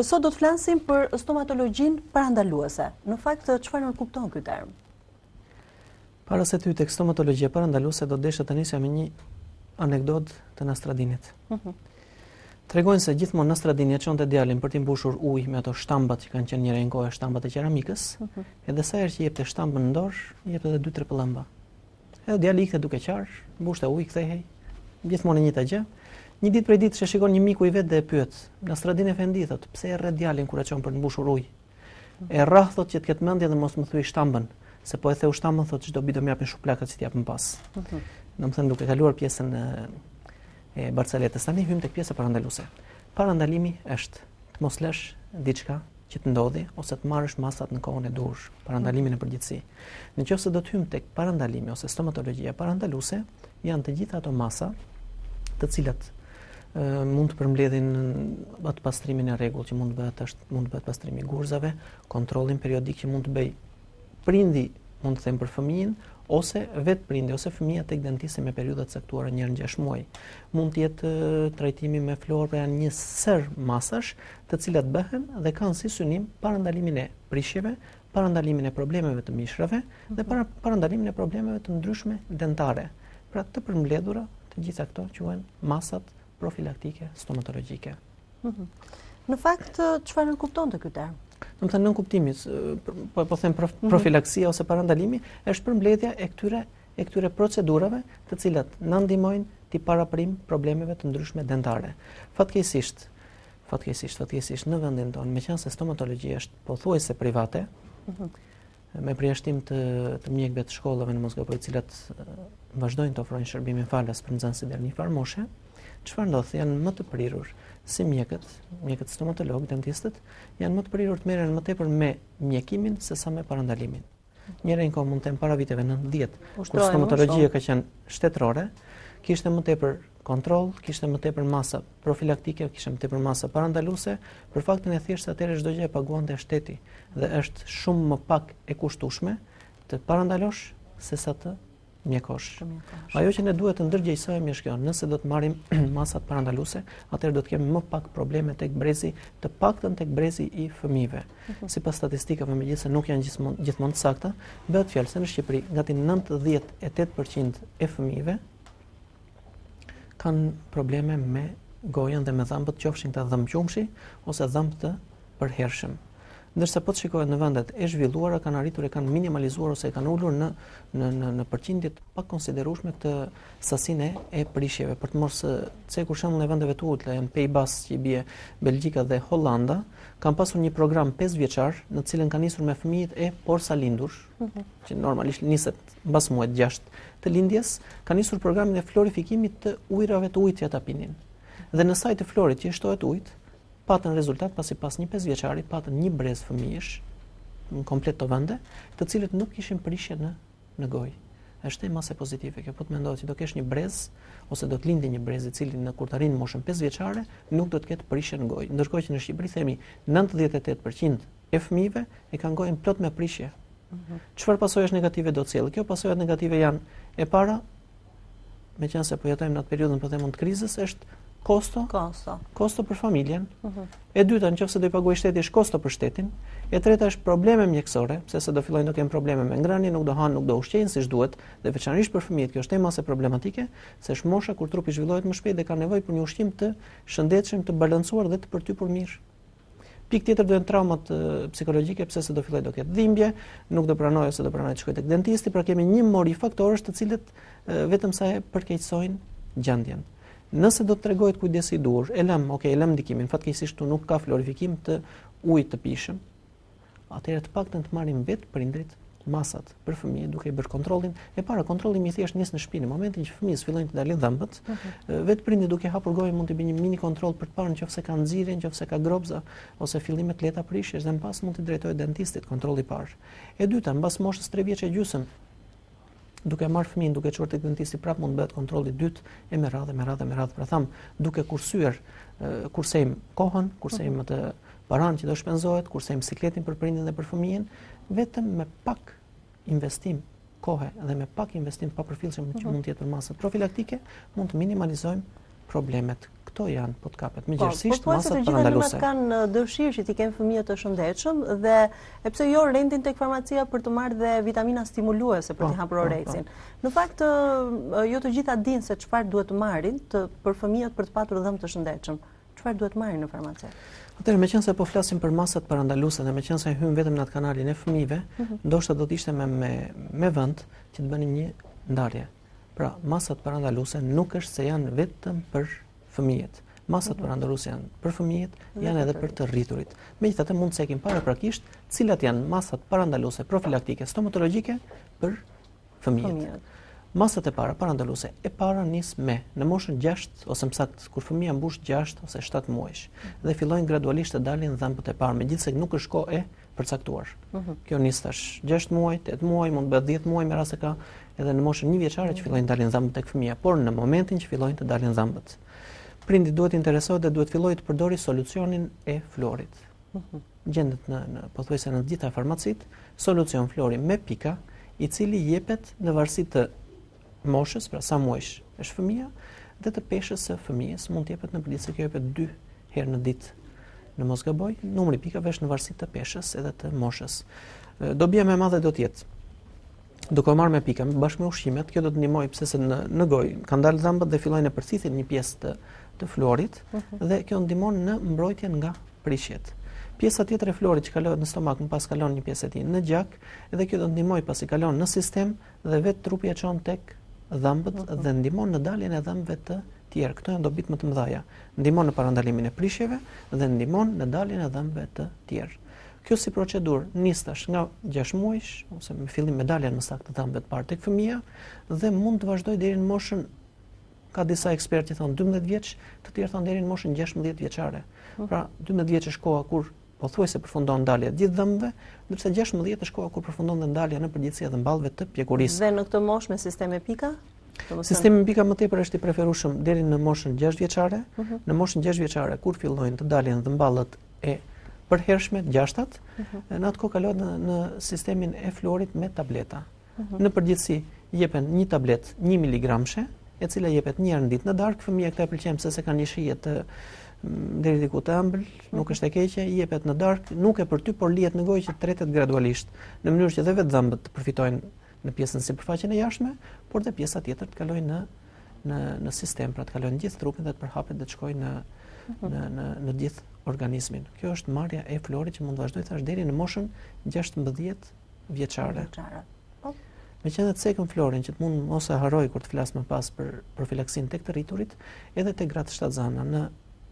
Sot do të flasim për stomatologjinë parandaluese. Në fakt, çfarë nënkupton ky term? Para se ty tek stomatologjia parandaluese do desha të nisja me një anekdotë të Nastradinit. Tregojnë se gjithmonë Nastradini e çonte djalin për t'i mbushur ujë me ato shtambat që kanë qenë njëra një kohë stambat e qeramikës, edhe sa herë që jepte shtampën në dorë, jepte edhe 2-3 pëllëmba. Edhe djali ikte duke qarë, mbushte ujë, kthehej, gjithmonë e njëjta gjë. Një ditë prej ditësh e shikon një miku i vet dhe e pyet, Nastradini Efendi thot, pse e rre djalin kur e çon për të mbushur ujë? E rrah thot që të ketë mendje dhe mos më thyej shtampën, se po e theu shtampën thot çdo bit do më japin shuplakat që t'i japin pas. Domethënë duke kaluar pjesën e Barcaletës, tani hym tek pjesa parandaluese. Parandalimi është të mos lësh diçka që të ndodhi ose të marrësh masat në kohën e duhur, parandalimin në përgjithësi. Nëse do të hym tek parandalimi ose stomatologjia parandaluese, janë të gjitha ato masa të cilat mund të përmbledhin atë pastrimin e rregull që mund të bëhet pastrimi i gurzave, kontrollin periodik që mund të bëj prindi, mund të them për fëmijën, ose vetë prindi ose fëmia tek dentisti me periudha të caktuara 1-6 muaj. Mund të jetë trajtimi me fluor, pra janë një sër masash të cilat bëhen dhe kanë si synim parandalimin e prishjeve, parandalimin e problemeve të mishrave dhe parandalimin e problemeve të ndryshme dentare. Pra të përmbledhura të gjitha këto quhen masat profilaktike stomatologjike. Në fakt, çfarë nënkupton ky term? Domethënë nën kuptimi, po them profilaksia ose parandalimi është përmbledhja e këtyre procedurave të cilat na ndihmojnë të paraprim problemeve të ndryshme dentare. Fatkeqësisht në vendin tonë, meqense stomatologjia është pothuajse private, me përjashtim të mjekëve të shkollave në Mosgopoj, të cilat vazhdojnë të ofrojnë shërbime falas për nxënësit deri në një farë moshe, çfarë ndodh? Janë më të prirur si mjekët stomatolog, dentistët, janë më të prirur të merren më tepër me mjekimin sesa me parandalimin. Njëra kohë mund të them para viteve 90, kur stomatologjia ka qenë shtetërore, kishte më tepër kontroll, kishte më tepër masa profilaktike, kishte më tepër masa parandaluese, për faktin e thjeshtë atëherë çdo gjë e paguante shteti dhe është shumë më pak e kushtueshme të parandalosh sesa të mjekosh. Ajo që ne duhet të ndërgjegjësojmë është kjo, nëse do të marrim masat parandaluese, atëherë do të kemi më pak probleme tek brezi, të paktën tek brezi i fëmijëve. Sipas statistikave, megjithëse nuk janë gjithmonë të sakta, bëhet fjalë se në Shqipëri gati 98% e fëmijëve kanë probleme me gojën dhe me dhëmbët, qofshin këta dhëmbë qumshi ose dhëmbë të përhershëm. Ndërsa po të shikohet në vendet e zhvilluara kanë arritur e kanë minimalizuar ose e kanë ulur në përqindje të pakonsiderueshme të sasinë e prishjeve. Për të mos cekur shembull në vendeve të ulta, janë Pays-Bas që i bie Belgjika dhe Hollanda, kanë pasur një program 5 vjeçar në të cilën kanë nisur me fëmijët e porsalindur, që normalisht niset mbas muajit 6 të lindjes, kanë nisur programin e florifikimit të ujrave të ujit që ata pinin. Dhe në sajt të florit që shtohet ujit, patën rezultat pasi pas një 5 vjeçari patën një brez fëmijësh në komplet të vende, të cilët nuk kishin prishje në gojë. Është e masë pozitive. Kjo po të mendohet që do kesh një brez ose do të lindë një brez i cili në kur të arrijë moshën 5 vjeçare nuk do të ketë prishje në gojë. Ndërkohë që në Shqipëri themi 98% e fëmijëve e kanë gojën plot me prishje. Çfarë pasojësh negative do të sjellë? Kjo pasojat negative janë e para, meqense po jetojmë në atë periudhën po them të krizës, është kosto për familjen. E dyta, nëse do i paguaj shteti, është kosto për shtetin. E treta është probleme mjekësore, sepse do fillojnë të kenë probleme me ngrënie, nuk do hanë, nuk do ushqejnë siç duhet, dhe veçanërisht për fëmijët kjo është tema e problematike, se është mosha kur trupi zhvillohet më shpejt dhe ka nevojë për një ushqim të shëndetshëm, të balancuar dhe të përtypur mirë. Pikë tjetër do janë traumat psikologjike, pse se do fillojë do ketë dhimbje, nuk do pranojë ose do pranojë të shkojë tek dentisti, pra kemi një mori faktorësh të cilët vetëm sa e përkeqësojnë gjendjen. Nëse do të tregohet kujdesi i duhur, e lëm ndikimin, fatkeqësisht tu nuk ka florifikim të ujit të pishëm, atëherë të paktën të marrim vetë prindrit masat për fëmijë duke i bërë kontrollin. E para, kontrolli i thjesht nis në shtëpi, në momentin që fëmijës fillojnë të dalin dhëmbët, vetë prindi duke hapur gojën mund të bëjë një mini kontroll për të parë nëse ka nxirje, nëse ka grobza ose fillime të lehta prishjesh, dhe mbas mund të drejtojë dentistit, kontrolli i parë. E dyta, mbas moshës 3 vjeç e gjysmë, duke marrë fëmijën, duke çuar tek dentisti, prapë mund bëhet kontrolli i dytë e me radhë, pra tham, duke kursyer kursejm kohën, kursejm atë paranë që do shpenzohet, kursejm sikletin për prindin dhe për fëmijën, vetëm me pak investim kohe dhe me pak investim papërfillshëm që mund të jetë për masat profilaktike, mund të minimalizojmë problemet. Këto janë podkapet. Megjithësisht po, masat gjitha parandaluese. nënat kanë dëshirë që t'i kenë fëmijët të shëndetshëm dhe e pse jo rendin tek farmacia për të marrë dhe vitamina stimuluese për t'i hapur orecin. Në fakt, jo të gjitha dinë se çfarë duhet të marrin për fëmijët për të patur dhëmë të shëndetshëm. Çfarë duhet marrin në farmaci? Atëherë, meqense po flasim për masat parandaluese dhe meqense hym vetëm në atë kanalin e fëmijëve, ndoshta do të ishte me vend që të bënim një ndarje. Pra, masat parandaluese nuk është se janë vetëm për fëmijët. Masat parandaluese janë për fëmijët, janë edhe për të rriturit. Megjithatë, mund të cekim paraprakisht cilat janë masat parandaluese profilaktike stomatologjike për fëmijët. Masat e para parandaluese e para nis në moshën 6 ose më saktë kur fëmia mbush 6 ose 7 muajsh dhe fillojnë gradualisht të dalin dhëmbët e parë, megjithëse nuk është kohë e përcaktuar. Kjo nis tash 6 muaj, 8 muaj, mund të bëhet 10 muaj me rast se ka edhe në moshën 1 vjeçare që fillojnë të dalin dhëmbët tek fëmia, por në momentin që fillojnë të dalin dhëmbët, prindi duhet të interesohet dhe duhet fillojë të përdori solucionin e fluorit. Gjendet në pothuajse në të gjitha farmacitë solucion fluori me pika, i cili jepet në varësi të moshës, pra sa muajsh është fëmia, dhe të peshës së fëmijës, mund të jepet në përditësi, kjo jepet 2 herë në ditë. Në mos gaboj, numri pikave është në varësi të peshës edhe të moshës. Dobia më e madhe do të jetë duke marrë me pika bashkë me ushqimet, kjo do të ndihmojë pse se në gojë kanë dalë dhëmbët dhe fillojnë të përcithin një pjesë të fluorit dhe kjo ndihmon në mbrojtjen nga prishjet. Pjesa tjetër e fluorit që kalohet në stomak më pas kalon një pjesë e tij në gjak dhe kjo do ndihmojë pasi kalon në sistem dhe vetë trupi e çon tek dhëmbët dhe ndihmon në daljen e dhëmbëve të tjerë. Këto janë dobit më të mëdha. Ndihmon në parandalimin e prishjeve dhe ndihmon në daljen e dhëmbëve të tjerë. Kjo si procedurë nis tash nga 6 muajsh ose me fillim me daljen më saktë të dhëmbëve të parë tek fëmia dhe mund të vazhdojë deri në moshën, ka disa ekspertë që thonë 12 vjeç, të tjerë thonë deri në moshën 16 vjeçare. Pra 12 vjeç është koha kur pothuajse përfundon ndalja e gjithë dhëmbëve, ndërsa 16 është koha kur përfundon dhe ndalja në përgjithësi edhe mballëve të pjekurisë. Dhe në këtë moshë me sistem e pika? Sistemi pika më tepër është i preferueshëm deri në moshën 6 vjeçare. Në moshën 6 vjeçare kur fillojnë të dalin dhe mballët e përhershme, gjashtat, në atë kohë kalohet në sistemin e fluorit me tableta. Në përgjithësi jepen një tablet 1 mg, e cila jepet një herë në ditë në darkë. Fëmia këta e pëlqejnë pse se kanë një shije të deri diku të ëmbël, nuk është e keqe, jepet në darkë, nuk e për ty, por lihet në gojë që tretet gradualisht, në mënyrë që dhe vetë dhëmbët të përfitojnë në pjesën sipërfaqen e jashtme, por dhe pjesa tjetër të kalojnë në sistem, pra të kalojnë në gjithë trupin dhe të përhapet dhe të shkojnë në gjithë organizmin. Kjo është marrja e fluorit që mund të vazhdojë thash deri në moshën 16 vjeçare. Meqenëse të cekën fluorin që të mund mos e harroj kur të flas më pas për profilaksin tek të rriturit, edhe tek gratë shtatzana në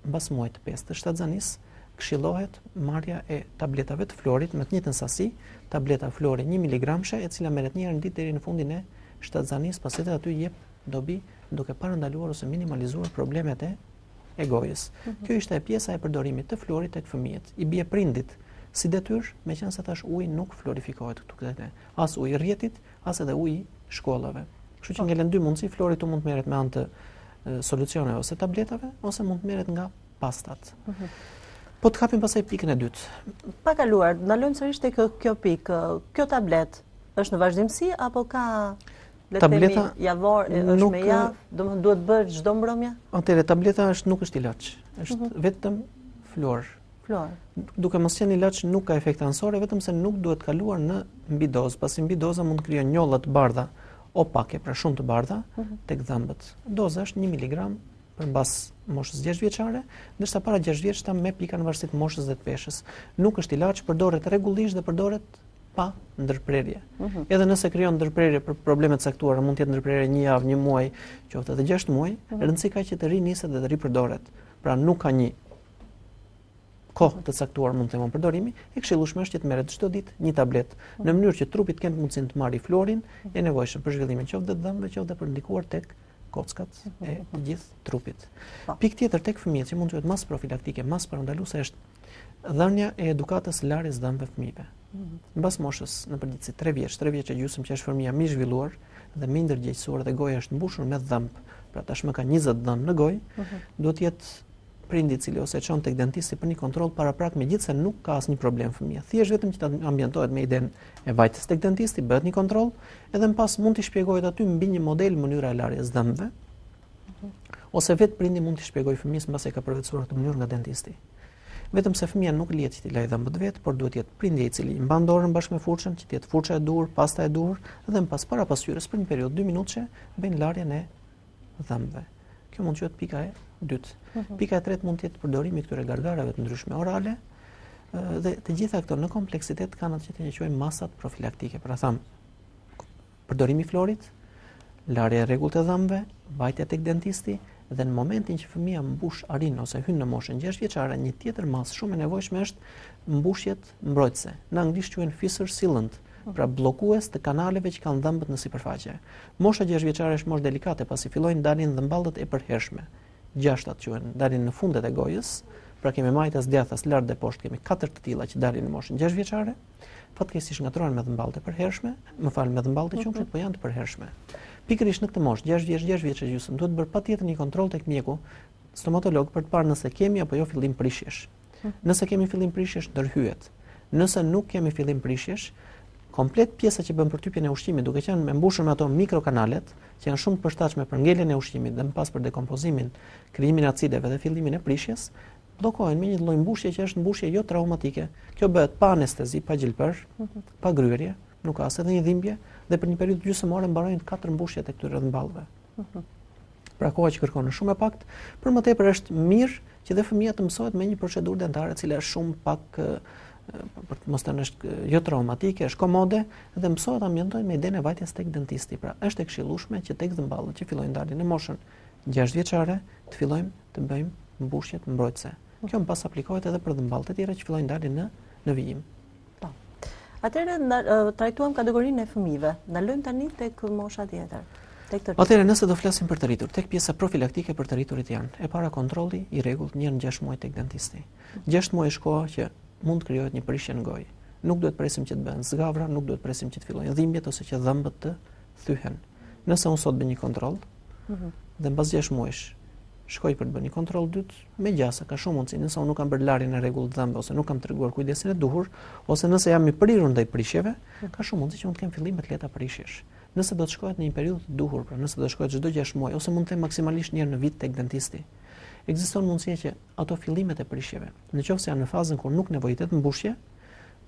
mbas muajit të 5 të shtatzanisë këshillohet marrja e tabletave të fluorit me të njëjtën sasi, tableta fluori 1 mg, e cila merret një herë në ditë deri në fundin e shtatzanisë, pasi aty jep dobi duke parandaluar ose minimalizuar problemet e gojës. Kjo ishte pjesa e përdorimit të fluorit tek fëmijët. I bie prindit si detyrë, meqense tash uji nuk fluorifikohet këtu. As uji i rrjetit, as edhe uji i shkollave. Kështu që ngelen dy mundësi, fluori mund të merret me anë të solucioneve ose tabletave, ose mund të merret nga pastat. Po të kapim pastaj pikën e dytë. Pa kaluar, ndalojmë sërish tek kjo pikë. Kjo tablet është në vazhdimsi apo ka tableta javor, është me javë, domethënë duhet bërë çdo mbrëmje? Atëherë tableta nuk është ilaç, është vetëm fluor. Duke mos qenë ilaç nuk ka efekte anësore, vetëm se nuk duhet kaluar në mbidozë, pasi mbidoza mund të krijojë njolla të bardha opake, pra shumë të bardha tek dhëmbët. Doza është 1 mg për mbas moshës 6 vjeçare, ndërsa para 6 vjeç ta me pika në varësi të moshës dhe të peshës. Nuk është ilaç, përdoret rregullisht dhe përdoret pa ndërprerje. Edhe nëse krijon ndërprerje për probleme të caktuara, mund të jetë ndërprerje 1 javë, 1 muaj, qoftë edhe 6 muaj, rëndësi ka që të riniset dhe të ripërdoret. Pra nuk ka një kohë të caktuar mund të themon përdorimi, e këshillueshme është që të merret çdo ditë një tablet, në mënyrë që trupi të ketë mundësinë të marrë fluorin e nevojshëm për zhvillimin qoftë të dhëmbëve, qoftë për ndikuar tek kockat e gjithë trupit. Pikë tjetër tek fëmijët që mund të jetë mas profilaktike, mas parandaluese është dhënia e edukatës larjes dhëmbëve fëmijëve. Mbas moshës në përgjithësi 3 vjeç, 3 vjeç e gjysmë që është fëmia më i zhvilluar dhe më ndërgjegjësuar dhe goja është mbushur me dhëmb, pra tashmë ka 20 dhëmb në gojë, duhet të jetë prindi i cili ose çon tek dentisti për një kontroll paraprak, megjithëse nuk ka asnjë problem fëmia. Thjesht vetëm që të ambientohet me idenë e vajtës tek dentisti, bëhet një kontroll, edhe më pas mund t'i shpjegohet aty mbi një model mënyra e larjes dhëmbëve, Ose vetë prindi mund t'i shpjegoj fëmijës mbas e ka përvetësuar këtë mënyrë nga dentisti. Vetëm se fëmia nuk lihet që t'i lajë dhëmbët vet, por duhet të jetë prindi i cili i mban dorën bashkë me furçën, që të jetë furça e duhur, pasta e duhur, dhe më pas para pasqyrës për një periudhë 2 minutëshe bëjnë larjen e dhëmbëve. Kjo mund të quhet pika e dytë. Pika e tretë mund të jetë përdorimi i këtyre gargarave të ndryshme orale, dhe të gjitha këto në kompleksitet kanë atë që quajmë masat profilaktike. Pra tham, përdorimi i florit, larja e rregullt e dhëmbëve, vajtja tek dentisti, dhe në momentin që fëmia mbush arin ose hyn në moshën 6 vjeçare, një tjetër masë shumë e nevojshme është mbushjet mbrojtëse. Në anglisht quhen fissure sealant, pra bllokues të kanaleve që kanë dhëmbët në sipërfaqe. Mosha 6 vjeçare është moshë delikate pasi fillojnë dalin dhëmballët e përhershme. 6 quhen, dalin në fundet e gojës, pra kemi majtas, djathas, lart dhe poshtë, kemi 4 të tilla që dalin në moshën 6 vjeçare. Fatkeqësisht ngatrohen me dhëmballët e përhershme, me dhëmballët e qumshit, po janë të përhershme. Pikërisht në këtë moshë, 6 vjeç e gjysmë, duhet bërë patjetër një kontroll tek mjeku stomatolog për të parë nëse kemi apo jo fillim prishjesh. Nëse kemi fillim prishjesh, ndërhyet. Nëse nuk kemi fillim prishjesh, komplet pjesa që bën përtypjen e ushqimit, duke qenë me mbushur me ato mikrokanalet, që janë shumë të përshtatshme për ngjeljen e ushqimit dhe më pas për dekompozimin, krijimin e acideve dhe fillimin e prishjes, bllokohen me një lloj mbushje që është mbushje jo traumatike. Kjo bëhet pa anestezi, pa gjelbër, pa gryerje, nuk ka as edhe një dhimbje, dhe për një periudhë gjysmore mbarojnë 4 mbushjet e këtyre dhëmballëve. Pra koha që kërkon është shumë e paktë, për më tepër është mirë që dhe fëmia të mësohet me një procedurë dentare e cila është shumë pak për të mos thënë është jo traumatike, është komode dhe mësohet të ambientojnë me idenë e vajtjes tek dentisti. Pra është e këshillueshme që tek dhëmballët që fillojnë dalin në moshën 6 vjeçare të fillojmë të bëjmë mbushjet mbrojtëse. Kjo më pas aplikohet edhe për dhëmballët e tjera që fillojnë dalin në vijim. Atëherë trajtuam kategorinë e fëmijëve. Ndalojmë tani tek mosha tjetër. Atëherë nëse do flasim për të rritur, tek pjesa profilaktike për të rriturit janë: e para kontrolli i rregullt një në 6 muaj tek dentisti. 6 muaj është koha që mund të krijohet një prishje në gojë. Nuk duhet presim që të bëhen zgavra, nuk duhet presim që të fillojnë dhimbjet ose që dhëmbët të thyhen. Nëse unë sot bëj një kontroll, dhe mbas 6 muajsh shkoj për të bërë një kontroll dytë, me gjasa ka shumë mundësi, nëse unë nuk kam bërë larjen e rregullt të dhëmbëve ose nuk kam treguar kujdesin e duhur, ose nëse jam i prirur ndaj prishjeve, ka shumë mundësi që mund të kem fillime të lehta prishjesh. Nëse do të shkohet në një periudhë të duhur, pra nëse do të shkohet çdo 6 muaj ose mund të them maksimalisht një herë në vit tek dentisti, ekziston mundësia që ato fillimet e prishjeve, nëse janë në fazën kur nuk nevojitet mbushje,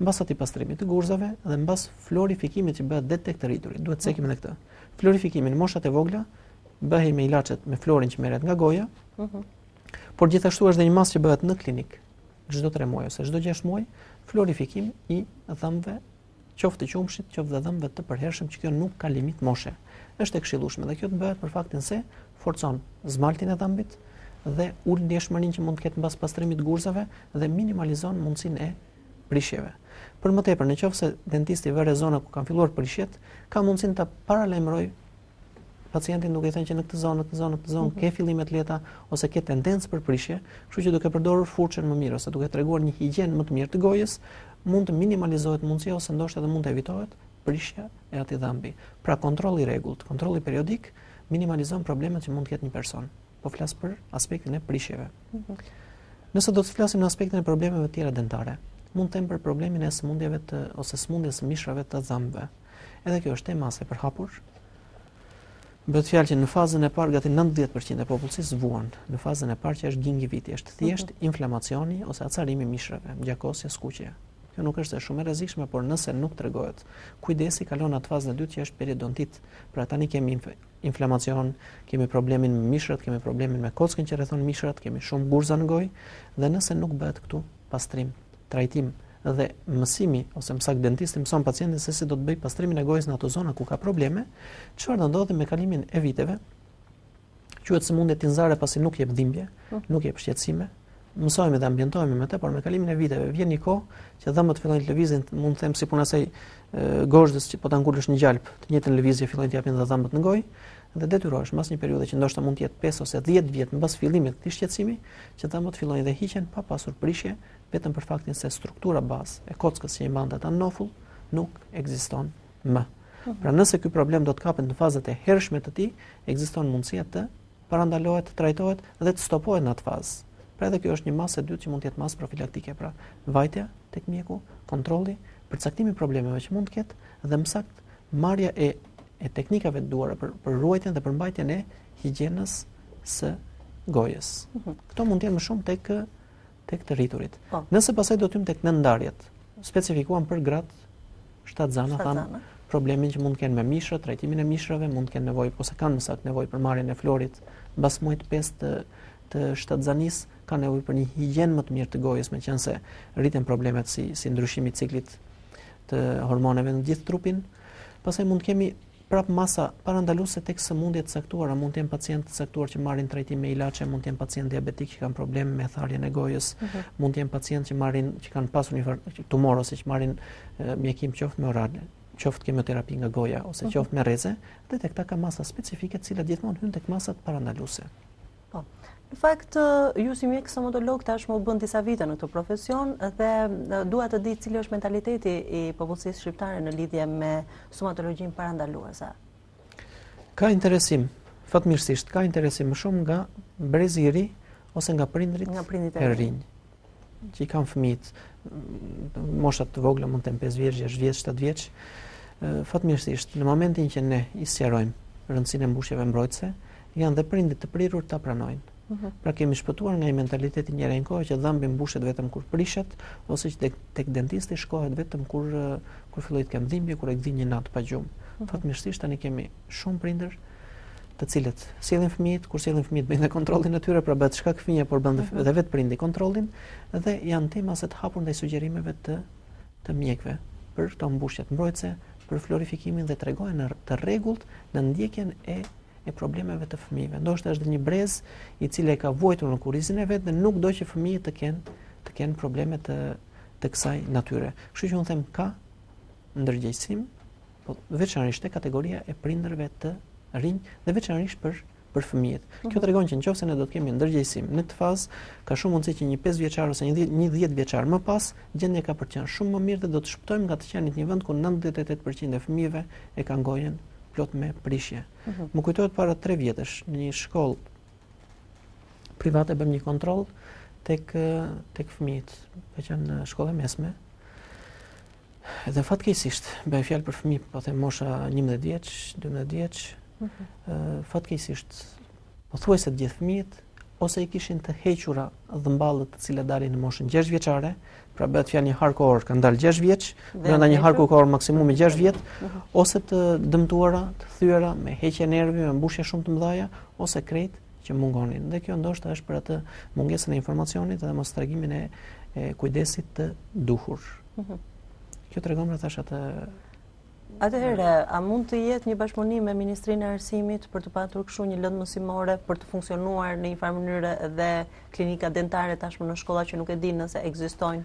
mbas atij pastrimit të gurzave dhe mbas florifikimit që bëhet tek të rriturit, duhet të cekim edhe këtë. Florifikimi në moshat e vogla bëhej me ilaçet me florin që merret nga goja, por gjithashtu është dhe një masë që bëhet në klinik çdo 3 muaj ose çdo 6 muaj, florifikim i dhëmbëve, qoftë të qumshit, qoftë dhe dhëmbëve të përhershëm, që kjo nuk ka limit moshe. Është e këshillueshme dhe kjo të bëhet për faktin se forcon zmaltin e dhëmbit dhe ul ndjeshmërinë që mund të ketë mbas pastrimit të gurzave dhe minimalizon mundësinë e prishjeve. Për më tepër, nëse dentisti vë zona ku kanë filluar prishjet, ka mundësinë ta paralajmërojë pacientin duke thënë që në këtë zonë ke fillime të lehta ose ke tendencë për prishje, kështu që duke përdorur furçën më mirë ose duke treguar një higjenë më të mirë të gojës, mund të minimalizohet mundësia ose ndoshta edhe mund të evitohet prishja e atij dhëmbi. Pra kontrolli i rregullt, kontrolli periodik minimalizon problemet që mund të ketë një person. Po flas për aspektin e prishjeve. Nëse do të flasim në aspektin e problemeve të tjera dentare, mund të them për problemin e sëmundjeve ose sëmundjes së mishrave të dhëmbëve. Edhe kjo është tema e përhapur. Bëhet fjalë që në fazën e parë gati 90% e popullsisë vuan. Në fazën e parë që është gingiviti, është thjesht inflamacioni ose acarimi i mishrave, gjakosja, skuqja. Kjo nuk është shumë e rrezikshme, por nëse nuk tregohet kujdesi, kalon atë fazën e dytë që është periodontit. Pra tani kemi inflamacion, kemi problemin me mishrat, kemi problemin me kockën që rrethon mishrat, kemi shumë gurza në gojë dhe nëse nuk bëhet këtu pastrim, trajtim dhe mësimi ose mësak dentisti mëson pacientin se si do të bëj pastrimin e gojës në ato zona ku ka probleme, çfarë do ndodhi me kalimin e viteve? Quhet sëmundje tinzare pasi nuk jep dhimbje, nuk jep shqetësime. Mësojmë dhe ambientohemi me të, por me kalimin e viteve vjen një kohë që dhëmbët fillojnë të lëvizin, mund të them si puna e saj gozhdës që po ta ngulësh në gjalp, të njëjtën lëvizje fillojnë të japin dhe dhëmbët në gojë dhe detyrohesh mbas një periudhe që ndoshta mund të jetë 5 ose 10 vjet mbas fillimit të këtij shqetësimi, që dhëmbët fillojnë dhe hiqen pa pasur prishje, vetëm për faktin se struktura bazë e kockës që i mban ata në nofull nuk ekziston më. Pra nëse ky problem do të kapet në fazat e hershme të tij, ekziston mundësia të parandalohet, të trajtohet dhe të stopohet në atë fazë. Pra edhe kjo është një masë e dytë që mund të jetë masë profilaktike, pra vajtja tek mjeku, kontrolli, përcaktimi i problemeve që mund të ketë dhe më saktë marrja e teknikave të duara për ruajtjen dhe përmbajtjen e higjienës së gojës. Këto mund të jenë më shumë tek të rriturit. Nëse pastaj do të hym tek nëndarjet, specifikuan për gratë shtatzana, thanë problemin që mund të kenë me mishrat, trajtimin e mishrave, mund të kenë nevojë ose kanë më saktë nevojë për marrjen e florit mbas muajit 5 të shtatzanisë, kanë nevojë për një higjenë më të mirë të gojës, meqense rriten problemet si ndryshimi i ciklit të hormoneve në gjithë trupin. Pastaj mund të kemi prap masa parandaluese tek sëmundje të caktuara, mund të jenë pacientë të caktuar që marrin trajtim me ilaçe, mund të jenë pacientë diabetik që kanë probleme me tharjen e gojës, mund të jenë pacientë që kanë pasur një tumor ose që marrin mjekim qoftë me oral, qoftë kemioterapi nga goja ose qoftë me rreze, dhe tek ta ka masa specifike të cilat gjithmonë hyn tek masat parandaluese. Po. Në fakt, ju si mjek stomatolog tashmë u bën disa vite në këtë profesion dhe dua të di cili është mentaliteti i popullsisë shqiptare në lidhje me stomatologjinë parandaluese. Ka interesim, fatmirësisht, ka interesim më shumë nga brezi i ri ose nga prindrit e rinj, që i kanë fëmijët, moshat të vogla mund të jenë 5 vjeç, 6 vjeç, 7 vjeç. Fatmirësisht, në momentin që ne i sqarojmë rëndësinë e mbushjeve mbrojtëse, janë dhe prindit të prirur ta pranojnë. Pra kemi shpëtuar nga i mentaliteti njëra kohë që dhambi mbushet vetëm kur prishet, ose që tek dentisti shkohet vetëm kur filloi të kem dhimbje, kur e gdhin një natë pa gjumë. Fatmirësisht tani kemi shumë prindër të cilët sjellin fëmijët, kur sjellin fëmijët bëjnë kontrollin e tyre, pra bëhet shkak fëmia, por bën edhe vetë prindi kontrollin, dhe janë tema se të hapur ndaj sugjerimeve të mjekëve për këto mbushjet mbrojtëse, për florifikimin dhe tregojnë të rregullt në ndjekjen e problemeve të fëmijëve. Ndoshta është një brez i cili e ka vuajtur në kurrizin e vet dhe nuk do që fëmijët të kenë probleme të kësaj natyre. Kështu që unë them ka ndërgjegjësim, po veçanërisht te kategoria e prindërve të rinj dhe veçanërisht për fëmijët. Kjo tregon që nëse ne do të kemi ndërgjegjësim në këtë fazë, ka shumë mundësi që një 5 vjeçar ose një 10 vjeçar më pas gjendja ka për të qenë shumë më mirë dhe do të shpëtojmë nga të qenit një vend ku 98% e fëmijëve e kanë gojen plot me prishje. Më kujtohet para 3 vjetësh në një shkollë private bëm një kontroll tek fëmijët, ka qenë shkolla mesme. Dhe fatkeqësisht, bëj fjalë për fëmijë, po them mosha 11 vjeç, 12 vjeç. Fatkeqësisht, pothuajse të gjithë fëmijët ose i kishin të hequra dhëmballët të cilat dalin në moshën 6 vjeçare, pra bëhet fjalë një harkor kanë dalë 6 vjeç, brenda një harkor maksimumi 6 vjet, ose të dëmtuara, të thyera me heqje nervi, me mbushje shumë të mëdha, ose krejt që mungonin. Dhe kjo ndoshta është për atë mungesën e informacionit dhe mos tregimin e kujdesit të duhur. Kjo tregon pra thash atë. Atëherë, a mund të jetë një bashkëpunim me Ministrinë e Arsimit për të patur kështu një lëndë mësimore për të funksionuar në një farë mënyrë dhe klinika dentare tashmë në shkolla që nuk e dinë nëse ekzistojnë?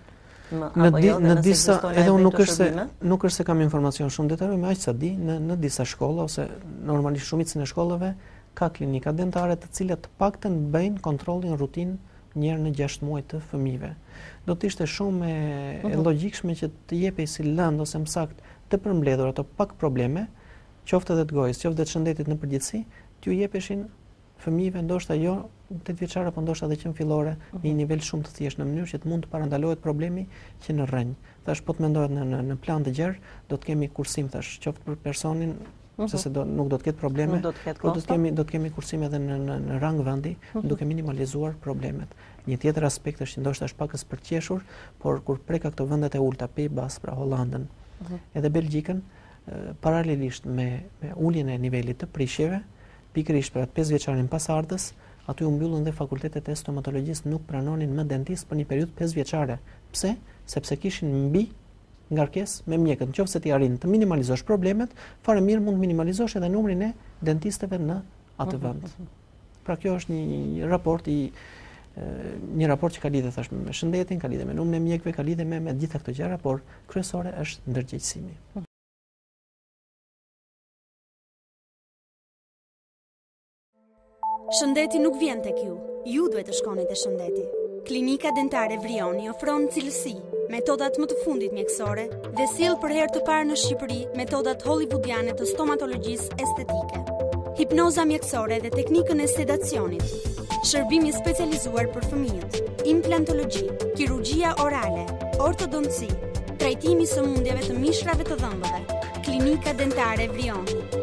Në disa, edhe unë nuk është se kam informacion shumë detajor, me aq sa di, në disa shkolla ose normalisht shumicën e shkollave ka klinika dentare të cilat të paktën bëjnë kontrollin rutin një herë në 6 muaj të fëmijëve. Do të ishte shumë e logjikshme që të jepej si lëndë ose më saktë të përmbledhur ato pak probleme, qoftë edhe të gojës, qoftë edhe të shëndetit në përgjithësi, t'ju jepeshin fëmijëve ndoshta jo 8 vjeçare, por ndoshta edhe që në fillore në një nivel shumë të thjeshtë në mënyrë që të mund të parandalohet problemi që në rrënj. Thash po të mendohet në plan të gjerë, do të kemi kursim thash, qoftë për personin se nuk do të ketë probleme, por do të kemi kursim edhe në rang vendi, duke minimalizuar problemet. Një tjetër aspekt është që ndoshta është pak e përqeshur, por kur preka këto vendet e ulta, Pays-Bas, pra Hollandën, edhe Belgjikën, paralelisht me uljen e nivelit të prishjeve, pikërisht për atë 5 vjeçarin pasardhës, aty u mbyllën dhe fakultetet e stomatologjisë nuk pranonin më dentist për një periudhë 5 vjeçare. Pse? Sepse kishin mbi ngarkesë me mjekët. Nëse ti arrin të minimalizosh problemet, fare mirë mund të minimalizosh edhe numrin e dentistëve në atë vend. Pra kjo është një raport që ka lidhje thash me shëndetin, ka lidhje me numrin e mjekëve, ka lidhje me gjitha këto gjëra, por kryesore është ndërgjegjësimi. Shëndeti nuk vjen tek ju. Ju duhet të shkoni te shëndeti. Klinika Dentare Vrioni ofron cilësi, metodat më të fundit mjekësore dhe sjell për herë të parë në Shqipëri metodat hollywoodiane të stomatologjisë estetike. Hipnoza mjekësore dhe teknikën e sedacionit. Shërbimi specializuar për fëmijët, implantologji, kirurgjia orale, ortodonci, trajtimi sëmundjeve të mishrave të dhëmbëve. Klinika Dentare Vrioni.